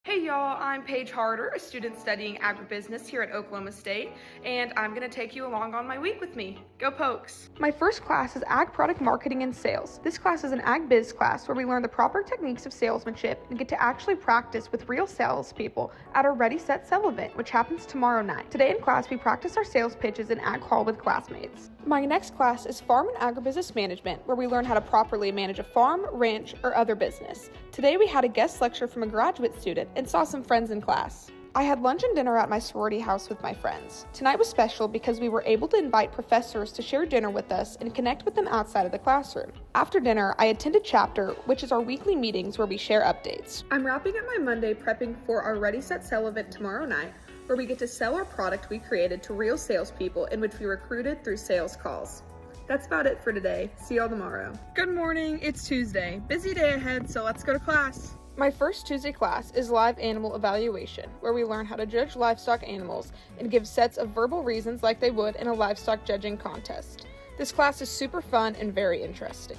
Hey y'all, I'm Paige Harder, a student studying agribusiness here at Oklahoma State, and I'm going to take you along on my week with me. Go Pokes! My first class is Ag Product Marketing and Sales. This class is an Ag Biz class where we learn the proper techniques of salesmanship and get to actually practice with real salespeople at our Ready, Set, Sell event, which happens tomorrow night. Today in class, we practice our sales pitches in Ag Hall with classmates. My next class is Farm and Agribusiness Management, where we learn how to properly manage a farm, ranch, or other business. Today we had a guest lecture from a graduate student and saw some friends in class. I had lunch and dinner at my sorority house with my friends. Tonight was special because we were able to invite professors to share dinner with us and connect with them outside of the classroom. After dinner, I attended Chapter, which is our weekly meetings where we share updates. I'm wrapping up my Monday prepping for our Ready, Set, Sell event tomorrow night, where we get to sell our product we created to real salespeople in which we recruited through sales calls. That's about it for today. See y'all tomorrow. Good morning, it's Tuesday. Busy day ahead, so let's go to class. My first Tuesday class is Live Animal Evaluation, where we learn how to judge livestock animals and give sets of verbal reasons like they would in a livestock judging contest. This class is super fun and very interesting.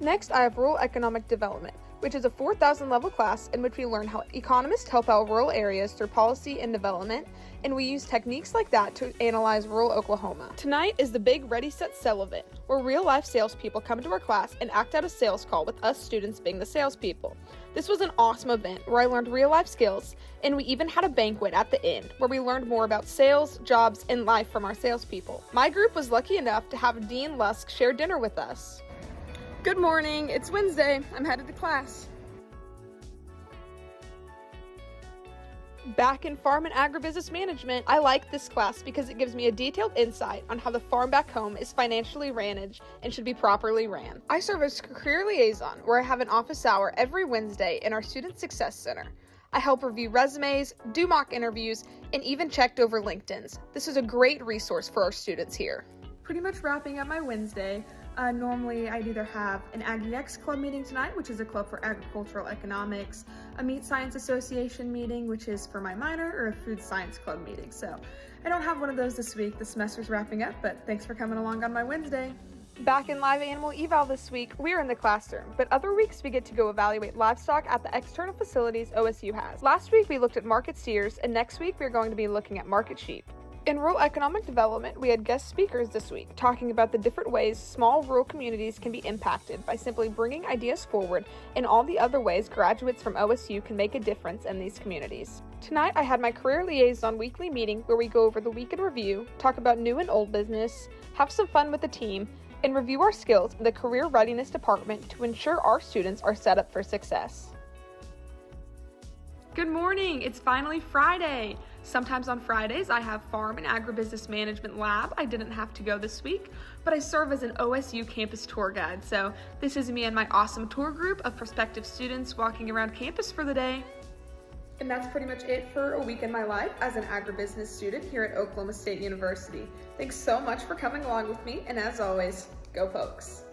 Next, I have Rural Economic Development, which is a 4,000 level class in which we learn how economists help out rural areas through policy and development, and we use techniques like that to analyze rural Oklahoma. Tonight is the big Ready, Set, Sell event, where real-life salespeople come to our class and act out a sales call with us students being the salespeople. This was an awesome event where I learned real-life skills, and we even had a banquet at the end where we learned more about sales, jobs, and life from our salespeople. My group was lucky enough to have Dean Lusk share dinner with us. Good morning, it's Wednesday. I'm headed to class. Back in Farm and Agribusiness Management, I like this class because it gives me a detailed insight on how the farm back home is financially managed and should be properly ran. I serve as Career Liaison, where I have an office hour every Wednesday in our Student Success Center. I help review resumes, do mock interviews, and even checked over LinkedIn's. This is a great resource for our students here. Pretty much wrapping up my Wednesday. Normally, I'd either have an AgriX club meeting tonight, which is a club for agricultural economics, a Meat Science Association meeting, which is for my minor, or a food science club meeting. So I don't have one of those this week. The semester's wrapping up, but thanks for coming along on my Wednesday. Back in Live Animal Eval this week, we're in the classroom, but other weeks we get to go evaluate livestock at the external facilities OSU has. Last week we looked at market steers, and next week we're going to be looking at market sheep. In Rural Economic Development, we had guest speakers this week talking about the different ways small rural communities can be impacted by simply bringing ideas forward and all the other ways graduates from OSU can make a difference in these communities. Tonight, I had my Career Liaison weekly meeting where we go over the week in review, talk about new and old business, have some fun with the team, and review our skills in the Career Readiness Department to ensure our students are set up for success. Good morning, it's finally Friday. Sometimes on Fridays I have Farm and Agribusiness Management Lab. I didn't have to go this week, but I serve as an OSU campus tour guide. So this is me and my awesome tour group of prospective students walking around campus for the day. And that's pretty much it for a week in my life as an agribusiness student here at Oklahoma State University. Thanks so much for coming along with me, and as always, go Pokes!